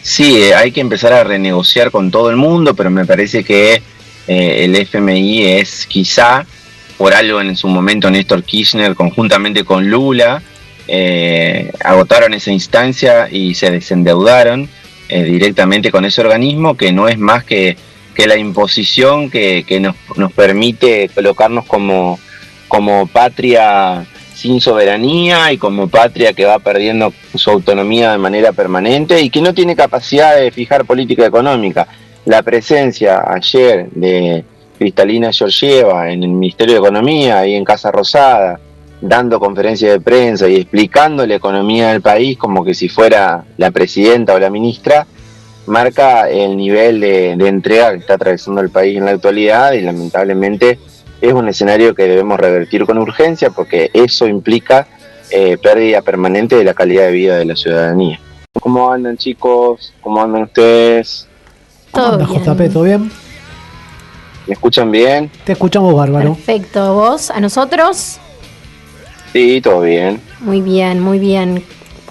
Sí, hay que empezar a renegociar con todo el mundo, pero me parece que el FMI es quizá, por algo en su momento Néstor Kirchner conjuntamente con Lula, agotaron esa instancia y se desendeudaron directamente con ese organismo, que no es más que la imposición que nos permite colocarnos como patria sin soberanía y como patria que va perdiendo su autonomía de manera permanente y que no tiene capacidad de fijar política económica. La presencia ayer de Kristalina Georgieva en el Ministerio de Economía y en Casa Rosada, dando conferencias de prensa y explicando la economía del país como que si fuera la presidenta o la ministra, marca el nivel de entrega que está atravesando el país en la actualidad y lamentablemente es un escenario que debemos revertir con urgencia porque eso implica pérdida permanente de la calidad de vida de la ciudadanía. ¿Cómo andan, chicos? ¿Cómo andan ustedes? ¿Cómo andas, JP? ¿Todo bien? ¿Me escuchan bien? Te escuchamos bárbaro. Perfecto. ¿Vos? ¿A nosotros? Sí, todo bien. Muy bien, muy bien.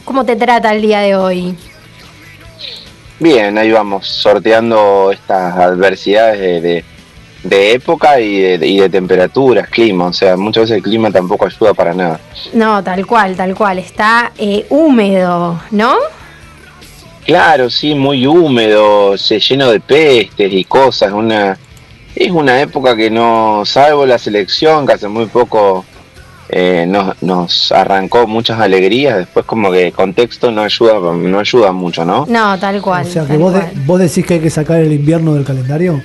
¿Cómo te trata el día de hoy? Bien, ahí vamos, sorteando estas adversidades de época y de temperaturas, clima. O sea, muchas veces el clima tampoco ayuda para nada. No, tal cual. Está húmedo, ¿no? Claro, sí, muy húmedo, se lleno de pestes y cosas. Es una época que no, salvo la selección, que hace muy poco nos arrancó muchas alegrías, después como que el contexto no ayuda mucho, ¿no? No, tal cual. O sea, que vos decís que hay que sacar el invierno del calendario.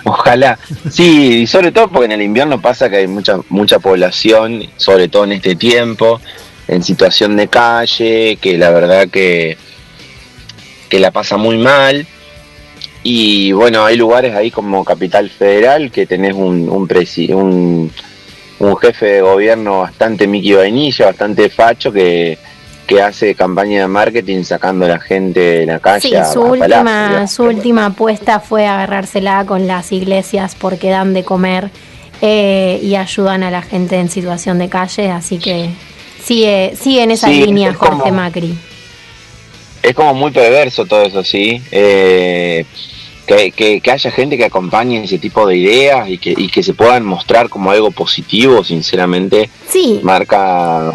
Ojalá, sí, y sobre todo porque en el invierno pasa que hay mucha población, sobre todo en este tiempo, en situación de calle, que la verdad que la pasa muy mal. Y bueno, hay lugares ahí como Capital Federal que tenés un jefe de gobierno bastante Mickey Vainilla, bastante facho, que hace campaña de marketing sacando a la gente de la calle. Sí, su última apuesta fue agarrársela con las iglesias porque dan de comer y ayudan a la gente en situación de calle, así que sigue en esa línea Jorge Macri. Es como muy perverso todo eso, ¿sí? Que haya gente que acompañe ese tipo de ideas y que se puedan mostrar como algo positivo, sinceramente, sí, marca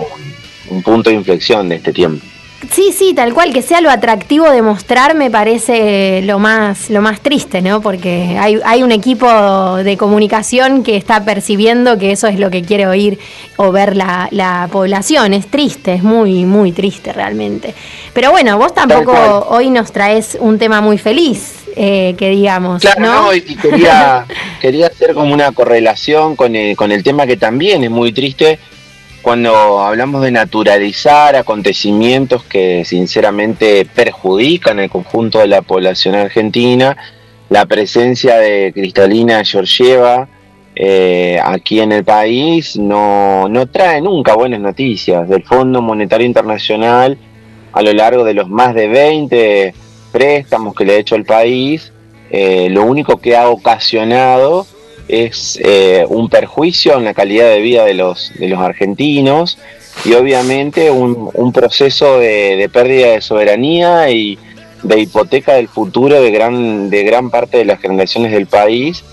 un punto de inflexión de este tiempo. Sí, tal cual, que sea lo atractivo de mostrar me parece lo más triste, ¿no? Porque hay un equipo de comunicación que está percibiendo que eso es lo que quiere oír o ver la población. Es triste, es muy, muy triste realmente. Pero bueno, vos tampoco hoy nos traes un tema muy feliz, que digamos, claro, ¿no? Y quería hacer como una correlación con el tema que también es muy triste, cuando hablamos de naturalizar acontecimientos que sinceramente perjudican al conjunto de la población argentina. La presencia de Kristalina Georgieva aquí en el país no trae nunca buenas noticias. Del Fondo Monetario Internacional, a lo largo de los más de 20 préstamos que le ha hecho el país, lo único que ha ocasionado es un perjuicio en la calidad de vida de los argentinos y obviamente un proceso de pérdida de soberanía y de hipoteca del futuro de gran parte de las generaciones del país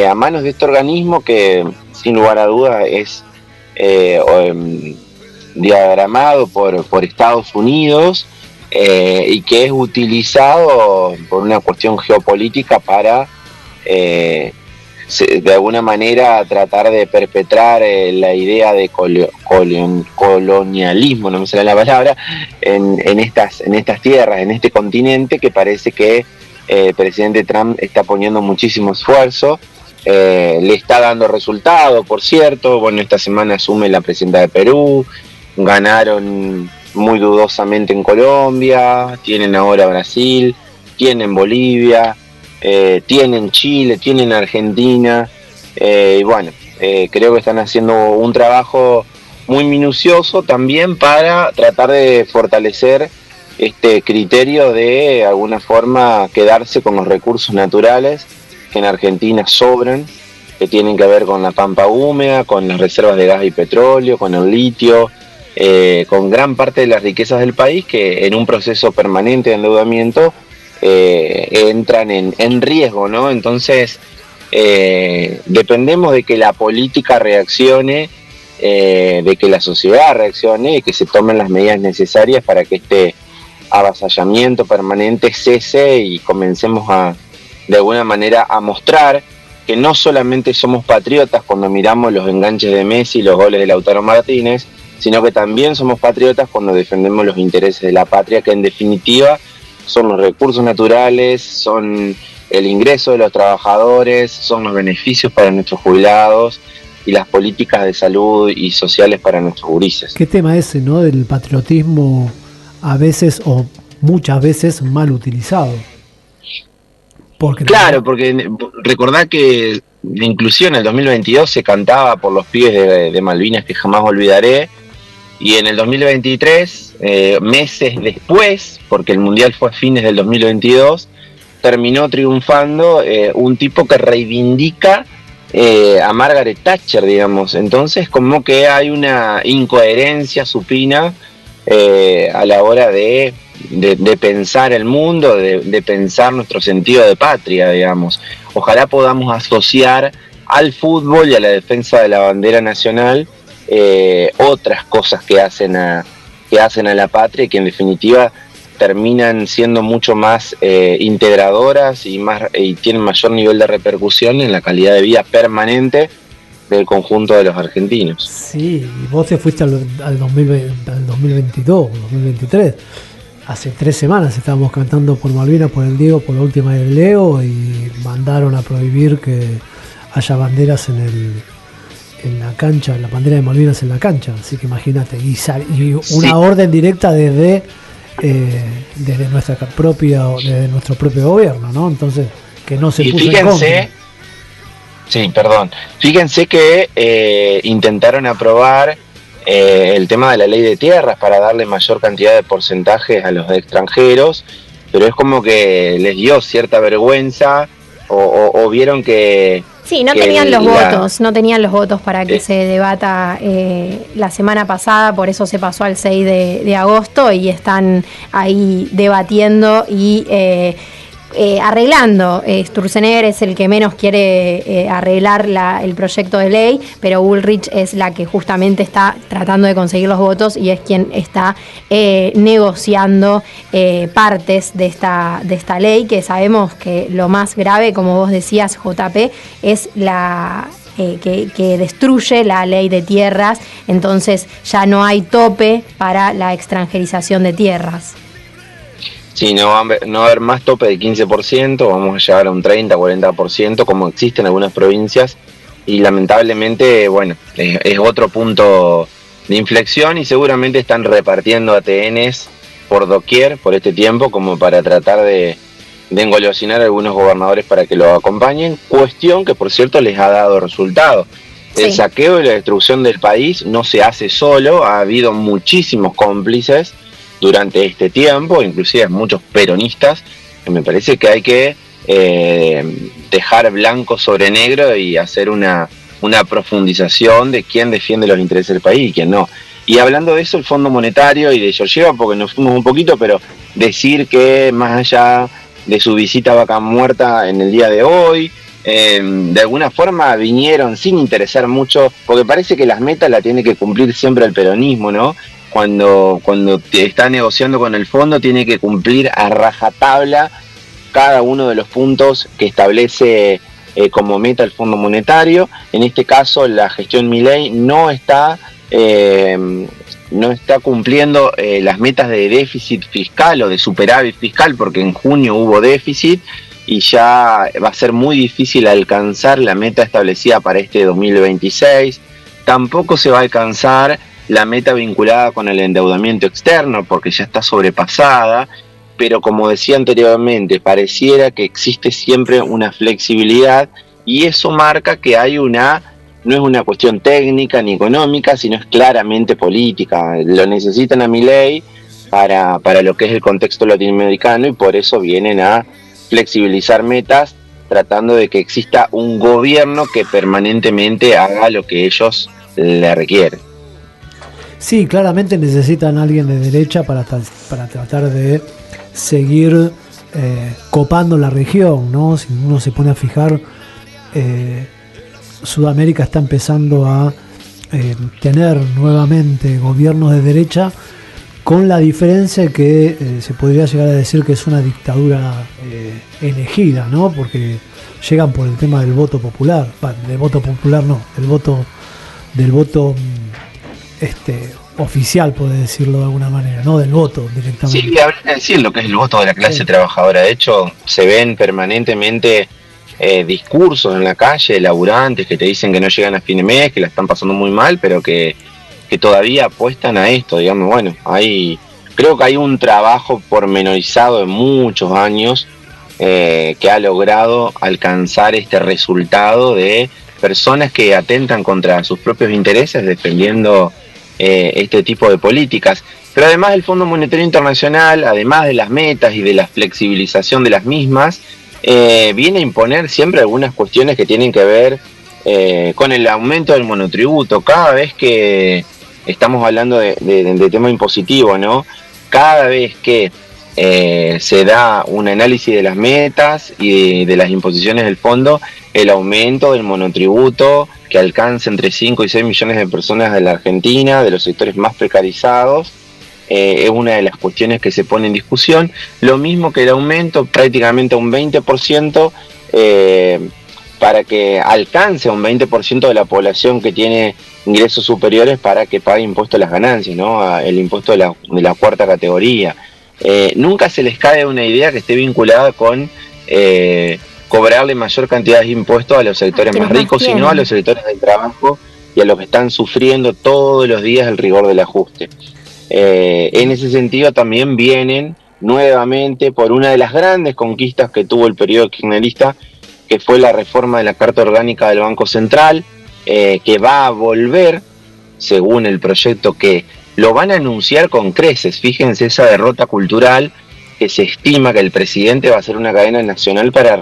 a manos de este organismo que sin lugar a dudas es diagramado por Estados Unidos y que es utilizado por una cuestión geopolítica para de alguna manera tratar de perpetrar la idea de colonialismo, no me sale la palabra, en estas tierras, en este continente, que parece que el presidente Trump está poniendo muchísimo esfuerzo, le está dando resultados, por cierto. Bueno, esta semana asume la presidenta de Perú, ganaron muy dudosamente en Colombia, tienen ahora Brasil, tienen Bolivia, tienen Chile, tienen Argentina, y bueno, creo que están haciendo un trabajo muy minucioso también para tratar de fortalecer este criterio de alguna forma quedarse con los recursos naturales que en Argentina sobran, que tienen que ver con la pampa húmeda, con las reservas de gas y petróleo, con el litio, con gran parte de las riquezas del país que en un proceso permanente de endeudamiento entran en riesgo, ¿no? Entonces, dependemos de que la política reaccione, de que la sociedad reaccione y que se tomen las medidas necesarias para que este avasallamiento permanente cese y comencemos de alguna manera a mostrar que no solamente somos patriotas cuando miramos los enganches de Messi y los goles de Lautaro Martínez, sino que también somos patriotas cuando defendemos los intereses de la patria, que en definitiva son los recursos naturales, son el ingreso de los trabajadores, son los beneficios para nuestros jubilados y las políticas de salud y sociales para nuestros gurises. ¿Qué tema ese, no? Del patriotismo a veces o muchas veces mal utilizado. Claro, porque recordá que inclusive en el 2022 se cantaba por los pibes de Malvinas que jamás olvidaré, y en el 2023, meses después, porque el Mundial fue a fines del 2022, terminó triunfando un tipo que reivindica a Margaret Thatcher, digamos. Entonces como que hay una incoherencia supina a la hora de pensar el mundo, de pensar nuestro sentido de patria, digamos. Ojalá podamos asociar al fútbol y a la defensa de la bandera nacional otras cosas que hacen a la patria y que en definitiva terminan siendo mucho más integradoras y tienen mayor nivel de repercusión en la calidad de vida permanente del conjunto de los argentinos. Sí, y vos te fuiste al 2022, 2023. Hace 3 semanas estábamos cantando por Malvinas, por el Diego, por la última del Leo, y mandaron a prohibir que haya banderas en la cancha, la bandera de Malvinas en la cancha. Así que imagínate, y una orden directa desde nuestro propio gobierno, ¿no? Entonces, que no se puso en contra. Sí, perdón. Fíjense que intentaron aprobar el tema de la ley de tierras para darle mayor cantidad de porcentajes a los extranjeros, pero es como que les dio cierta vergüenza o vieron que... Sí, no tenían los votos para que se debata la semana pasada, por eso se pasó al 6 de agosto y están ahí debatiendo y arreglando. Sturzenegger es el que menos quiere arreglar el proyecto de ley, pero Bullrich es la que justamente está tratando de conseguir los votos y es quien está negociando partes de esta ley, que sabemos que lo más grave, como vos decías, JP, es que destruye la ley de tierras, entonces ya no hay tope para la extranjerización de tierras. Sí, no va a haber más tope del 15%, vamos a llegar a un 30-40%, como existe en algunas provincias, y lamentablemente, bueno, es otro punto de inflexión y seguramente están repartiendo ATNs por doquier por este tiempo, como para tratar de engolosinar a algunos gobernadores para que lo acompañen, cuestión que por cierto les ha dado resultado. Sí. El saqueo y la destrucción del país no se hace solo, ha habido muchísimos cómplices durante este tiempo, inclusive muchos peronistas, que me parece que hay que dejar blanco sobre negro y hacer una profundización de quién defiende los intereses del país y quién no. Y hablando de eso, el Fondo Monetario y de Georgieva, porque nos fuimos un poquito, pero decir que más allá de su visita a Vaca Muerta en el día de hoy, de alguna forma vinieron sin interesar mucho, porque parece que las metas las tiene que cumplir siempre el peronismo, ¿no? Cuando está negociando con el fondo tiene que cumplir a rajatabla cada uno de los puntos que establece como meta el Fondo Monetario. En este caso la gestión Milei no está cumpliendo las metas de déficit fiscal o de superávit fiscal, porque en junio hubo déficit y ya va a ser muy difícil alcanzar la meta establecida para este 2026. Tampoco se va a alcanzar la meta vinculada con el endeudamiento externo porque ya está sobrepasada, pero como decía anteriormente, pareciera que existe siempre una flexibilidad y eso marca que hay no es una cuestión técnica ni económica, sino es claramente política. Lo necesitan a Milei para lo que es el contexto latinoamericano y por eso vienen a flexibilizar metas tratando de que exista un gobierno que permanentemente haga lo que ellos le requieren. Sí, claramente necesitan a alguien de derecha para tratar de seguir copando la región, ¿no? Si uno se pone a fijar, Sudamérica está empezando a tener nuevamente gobiernos de derecha, con la diferencia que se podría llegar a decir que es una dictadura elegida, ¿no? Porque llegan por el tema del voto popular, del voto popular no, del voto oficial, por decirlo de alguna manera, no del voto directamente. Sí, habría que decir lo que es el voto de la clase trabajadora. De hecho, se ven permanentemente discursos en la calle de laburantes que te dicen que no llegan a fin de mes, que la están pasando muy mal, pero que todavía apuestan a esto, digamos. Bueno, creo que hay un trabajo pormenorizado de muchos años que ha logrado alcanzar este resultado de personas que atentan contra sus propios intereses defendiendo este tipo de políticas. Pero además el Fondo Monetario Internacional, además de las metas y de la flexibilización de las mismas, viene a imponer siempre algunas cuestiones que tienen que ver con el aumento del monotributo. Cada vez que estamos hablando de tema impositivo, ¿no? Cada vez que se da un análisis de las metas y de las imposiciones del fondo, el aumento del monotributo que alcanza entre 5 y 6 millones de personas de la Argentina, de los sectores más precarizados, es una de las cuestiones que se pone en discusión. Lo mismo que el aumento prácticamente a un 20%, para que alcance a un 20% de la población que tiene ingresos superiores para que pague impuesto a las ganancias, ¿no? El impuesto de la cuarta categoría. Nunca se les cae una idea que esté vinculada con cobrarle mayor cantidad de impuestos a los sectores más ricos, sino a los sectores del trabajo y a los que están sufriendo todos los días el rigor del ajuste. En ese sentido también vienen nuevamente por una de las grandes conquistas que tuvo el periodo kirchnerista, que fue la reforma de la Carta Orgánica del Banco Central, que va a volver, según el proyecto, que lo van a anunciar con creces. Fíjense esa derrota cultural, que se estima que el presidente va a hacer una cadena nacional para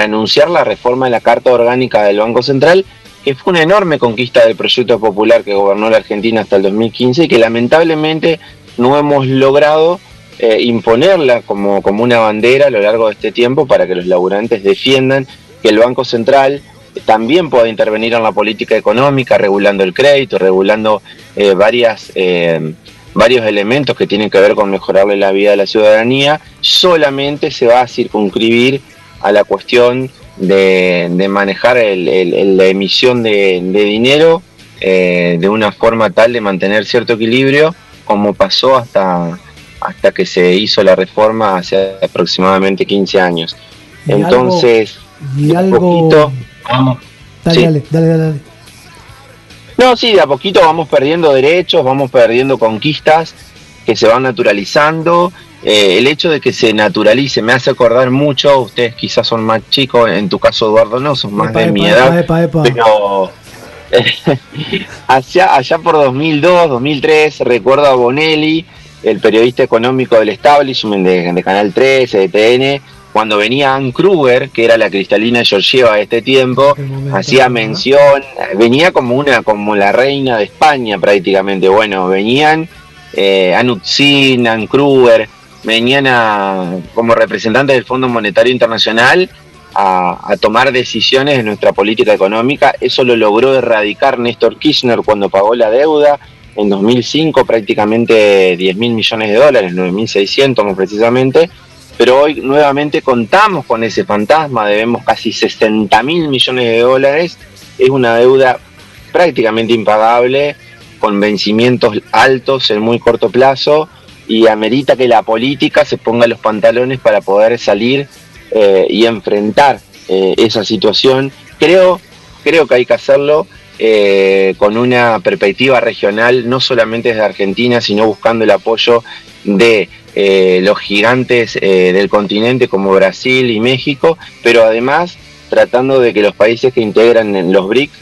anunciar la reforma de la Carta Orgánica del Banco Central, que fue una enorme conquista del proyecto popular que gobernó la Argentina hasta el 2015 y que lamentablemente no hemos logrado imponerla como una bandera a lo largo de este tiempo, para que los laburantes defiendan que el Banco Central también pueda intervenir en la política económica, regulando el crédito, regulando varios elementos que tienen que ver con mejorarle la vida de la ciudadanía. Solamente se va a circunscribir a la cuestión de manejar la emisión de dinero de una forma tal de mantener cierto equilibrio, como pasó hasta que se hizo la reforma hace aproximadamente 15 años. Entonces, poquito vamos. Dale. No, sí, de a poquito vamos perdiendo derechos, vamos perdiendo conquistas que se van naturalizando. El hecho de que se naturalice me hace acordar mucho, ustedes quizás son más chicos, en tu caso Eduardo no, son más de mi edad, pero allá por 2002, 2003, recuerdo a Bonelli, el periodista económico del establishment de Canal 13, de TN, cuando venía Ann Kruger, que era la Cristalina Georgieva de este tiempo, hacía mención, venía como la reina de España prácticamente. Bueno, venían Anutzin, Ann Kruger, venían como representantes del Fondo Monetario Internacional a tomar decisiones en nuestra política económica. Eso lo logró erradicar Néstor Kirchner cuando pagó la deuda en 2005, prácticamente 10.000 millones de dólares, 9.600 más precisamente. Pero hoy nuevamente contamos con ese fantasma, debemos casi 60.000 millones de dólares, es una deuda prácticamente impagable, con vencimientos altos en muy corto plazo, y amerita que la política se ponga los pantalones para poder salir y enfrentar esa situación. Creo que hay que hacerlo con una perspectiva regional, no solamente desde Argentina, sino buscando el apoyo de los gigantes del continente como Brasil y México, pero además tratando de que los países que integran en los BRICS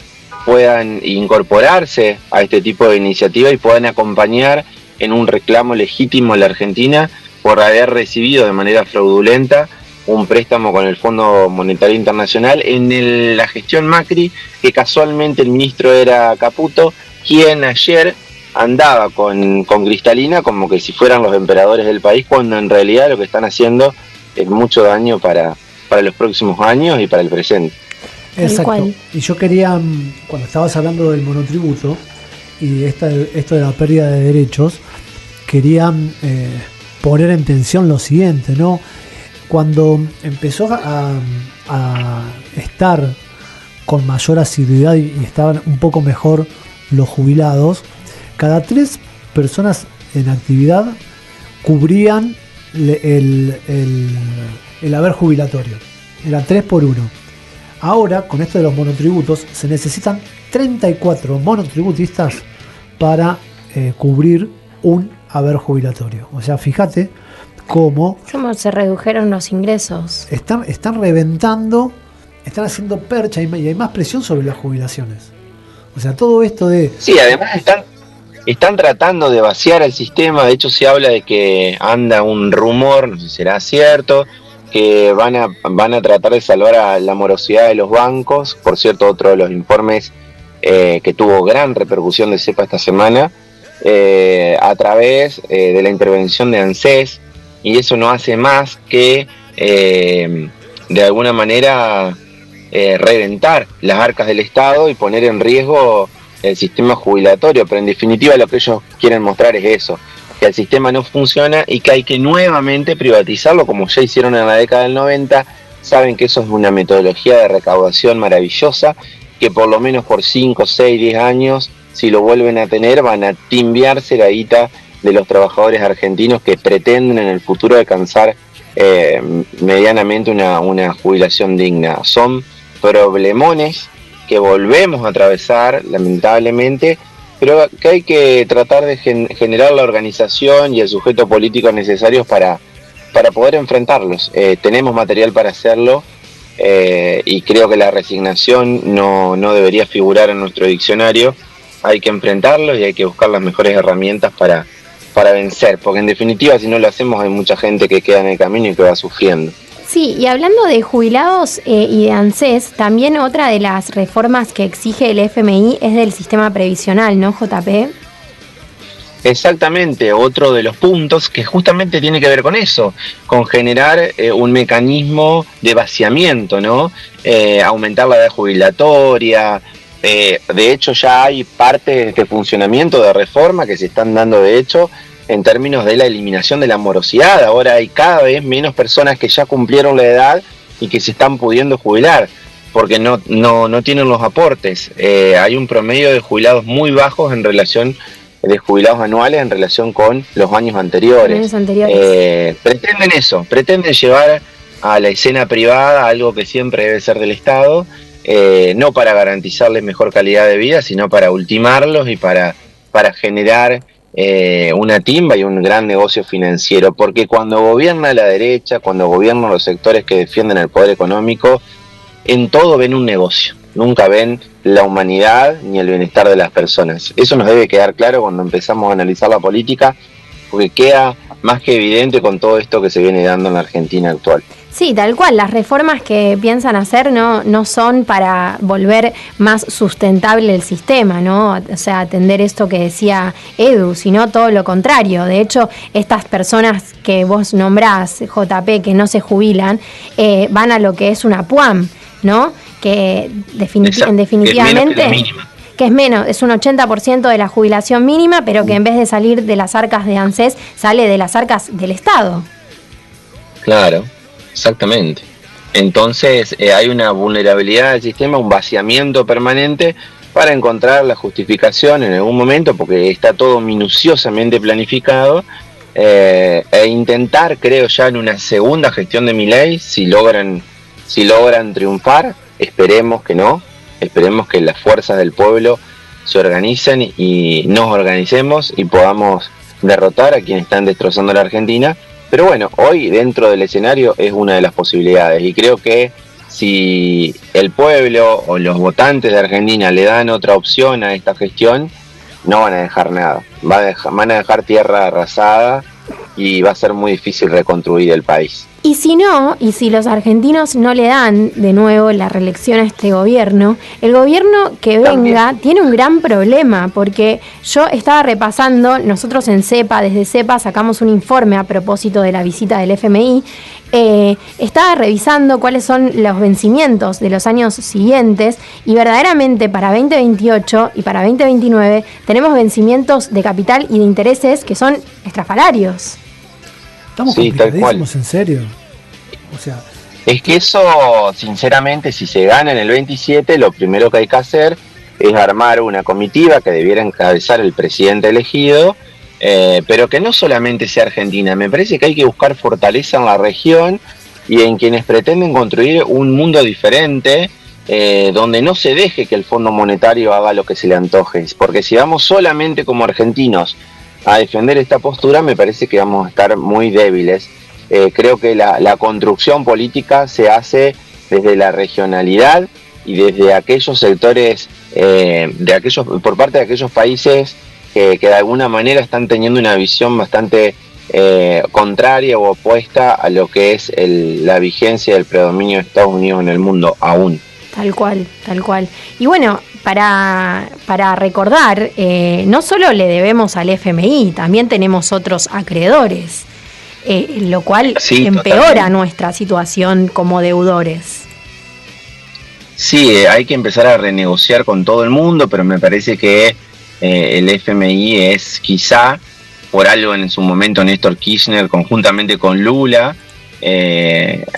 puedan incorporarse a este tipo de iniciativa y puedan acompañar en un reclamo legítimo a la Argentina por haber recibido de manera fraudulenta un préstamo con el Fondo Monetario Internacional en la gestión Macri, que casualmente el ministro era Caputo, quien ayer andaba con Cristalina como que si fueran los emperadores del país, cuando en realidad lo que están haciendo es mucho daño para los próximos años y para el presente. Exacto. Y yo quería, cuando estabas hablando del monotributo y esto de la pérdida de derechos, quería poner en tensión lo siguiente, ¿no? Cuando empezó a estar con mayor asiduidad y estaban un poco mejor los jubilados, cada 3 personas en actividad cubrían el haber jubilatorio. Era 3 por 1. Ahora, con esto de los monotributos, se necesitan 34 monotributistas para cubrir un haber jubilatorio. O sea, fíjate cómo se redujeron los ingresos. Están reventando, están haciendo percha y hay más presión sobre las jubilaciones. O sea, todo esto de... Sí, además están tratando de vaciar el sistema. De hecho, se habla de que anda un rumor, no sé si será cierto, que van a tratar de salvar a la morosidad de los bancos. Por cierto, otro de los informes que tuvo gran repercusión de CEPA esta semana, a través de la intervención de ANSES, y eso no hace más que de alguna manera reventar las arcas del Estado y poner en riesgo el sistema jubilatorio. Pero en definitiva lo que ellos quieren mostrar es eso, que el sistema no funciona y que hay que nuevamente privatizarlo, como ya hicieron en la década del 90. Saben que eso es una metodología de recaudación maravillosa, que por lo menos por 5, 6, 10 años, si lo vuelven a tener, van a timbiarse la guita de los trabajadores argentinos que pretenden en el futuro alcanzar medianamente una jubilación digna. Son problemones que volvemos a atravesar, lamentablemente, pero que hay que tratar de generar la organización y el sujeto político necesarios para poder enfrentarlos. Tenemos material para hacerlo, y creo que la resignación no debería figurar en nuestro diccionario. Hay que enfrentarlos y hay que buscar las mejores herramientas para vencer, porque en definitiva, si no lo hacemos, hay mucha gente que queda en el camino y que va sufriendo. Sí, y hablando de jubilados y de ANSES, también otra de las reformas que exige el FMI es del sistema previsional, ¿no, JP? Exactamente, otro de los puntos que justamente tiene que ver con eso, con generar un mecanismo de vaciamiento, ¿no? Aumentar la edad jubilatoria. De hecho, ya hay partes de funcionamiento de reforma que se están dando, de hecho, en términos de la eliminación de la morosidad. Ahora hay cada vez menos personas que ya cumplieron la edad y que se están pudiendo jubilar, porque no tienen los aportes. Hay un promedio de jubilados muy bajos en relación, de jubilados anuales en relación con los años anteriores. Pretenden eso, pretenden llevar a la escena privada algo que siempre debe ser del Estado, no para garantizarles mejor calidad de vida, sino para ultimarlos y para generar una timba y un gran negocio financiero. Porque cuando gobierna la derecha, cuando gobiernan los sectores que defienden el poder económico, en todo ven un negocio, nunca ven la humanidad ni el bienestar de las personas. Eso nos debe quedar claro cuando empezamos a analizar la política, porque queda más que evidente con todo esto que se viene dando en la Argentina actual. Sí, tal cual. Las reformas que piensan hacer no son para volver más sustentable el sistema, ¿no? O sea, atender esto que decía Edu, sino todo lo contrario. De hecho, estas personas que vos nombrás, JP, que no se jubilan, van a lo que es una PUAM, ¿no? Que definitivamente... que es menos, es un 80% de la jubilación mínima, pero que en vez de salir de las arcas de ANSES, sale de las arcas del Estado. Claro, exactamente. Entonces hay una vulnerabilidad del sistema, un vaciamiento permanente para encontrar la justificación en algún momento, porque está todo minuciosamente planificado, e intentar, creo, ya en una segunda gestión de Milei, si logran triunfar, esperemos que no. Esperemos que las fuerzas del pueblo se organicen y nos organicemos y podamos derrotar a quienes están destrozando la Argentina. Pero bueno, hoy dentro del escenario es una de las posibilidades, y creo que si el pueblo o los votantes de Argentina le dan otra opción a esta gestión, no van a dejar nada. Van a dejar tierra arrasada y va a ser muy difícil reconstruir el país. Y si no, y si los argentinos no le dan de nuevo la reelección a este gobierno, el gobierno que venga tiene un gran problema, porque yo estaba repasando, nosotros en CEPA, desde CEPA sacamos un informe a propósito de la visita del FMI, estaba revisando cuáles son los vencimientos de los años siguientes y verdaderamente para 2028 y para 2029 tenemos vencimientos de capital y de intereses que son estrafalarios. Estamos complicadísimos, en serio. O sea, es que eso, sinceramente, si se gana en el 27, lo primero que hay que hacer es armar una comitiva que debiera encabezar el presidente elegido, pero que no solamente sea Argentina. Me parece que hay que buscar fortaleza en la región y en quienes pretenden construir un mundo diferente, donde no se deje que el Fondo Monetario haga lo que se le antoje. Porque si vamos solamente como argentinos a defender esta postura, me parece que vamos a estar muy débiles. Creo que la construcción política se hace desde la regionalidad y desde aquellos sectores, por parte de aquellos países que de alguna manera están teniendo una visión bastante contraria o opuesta a lo que es la vigencia del predominio de Estados Unidos en el mundo aún. Tal cual, tal cual. Y bueno, para recordar, no solo le debemos al FMI, también tenemos otros acreedores, lo cual empeora totalmente nuestra situación como deudores. Sí, hay que empezar a renegociar con todo el mundo, pero me parece que el FMI es quizá, por algo en su momento Néstor Kirchner conjuntamente con Lula,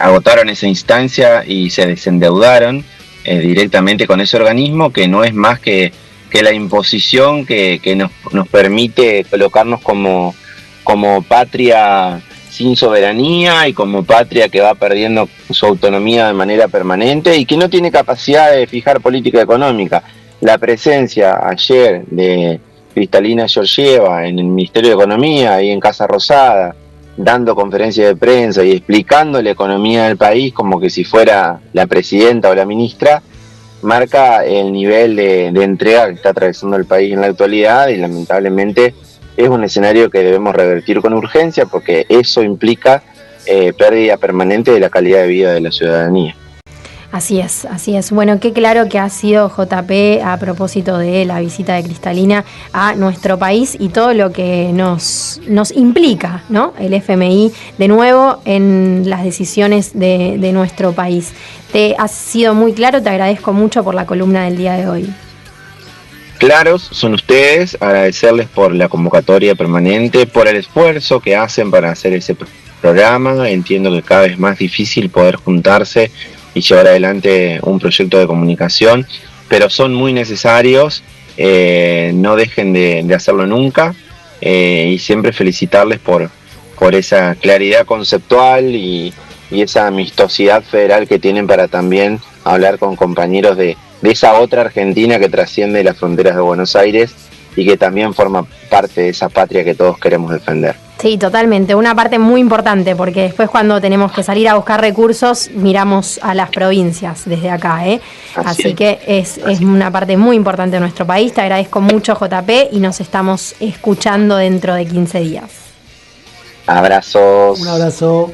agotaron esa instancia y se desendeudaron directamente con ese organismo, que no es más que la imposición que nos permite colocarnos como patria sin soberanía y como patria que va perdiendo su autonomía de manera permanente y que no tiene capacidad de fijar política económica. La presencia ayer de Kristalina Georgieva en el Ministerio de Economía y en Casa Rosada, dando conferencias de prensa y explicando la economía del país como que si fuera la presidenta o la ministra, marca el nivel de entrega que está atravesando el país en la actualidad y lamentablemente es un escenario que debemos revertir con urgencia porque eso implica pérdida permanente de la calidad de vida de la ciudadanía. Así es, así es. Bueno, qué claro que ha sido JP a propósito de la visita de Kristalina a nuestro país y todo lo que nos implica, ¿no? El FMI de nuevo en las decisiones de nuestro país. Te has sido muy claro, te agradezco mucho por la columna del día de hoy. Claros son ustedes, agradecerles por la convocatoria permanente, por el esfuerzo que hacen para hacer ese programa. Entiendo que cada vez es más difícil poder juntarse y llevar adelante un proyecto de comunicación, pero son muy necesarios, no dejen de hacerlo nunca, y siempre felicitarles por esa claridad conceptual y esa amistosidad federal que tienen para también hablar con compañeros de esa otra Argentina que trasciende las fronteras de Buenos Aires y que también forma parte de esa patria que todos queremos defender. Sí, totalmente, una parte muy importante, porque después cuando tenemos que salir a buscar recursos, miramos a las provincias desde acá, ¿eh? Así que es una parte muy importante de nuestro país. Te agradezco mucho, JP, y nos estamos escuchando dentro de 15 días. Abrazos. Un abrazo.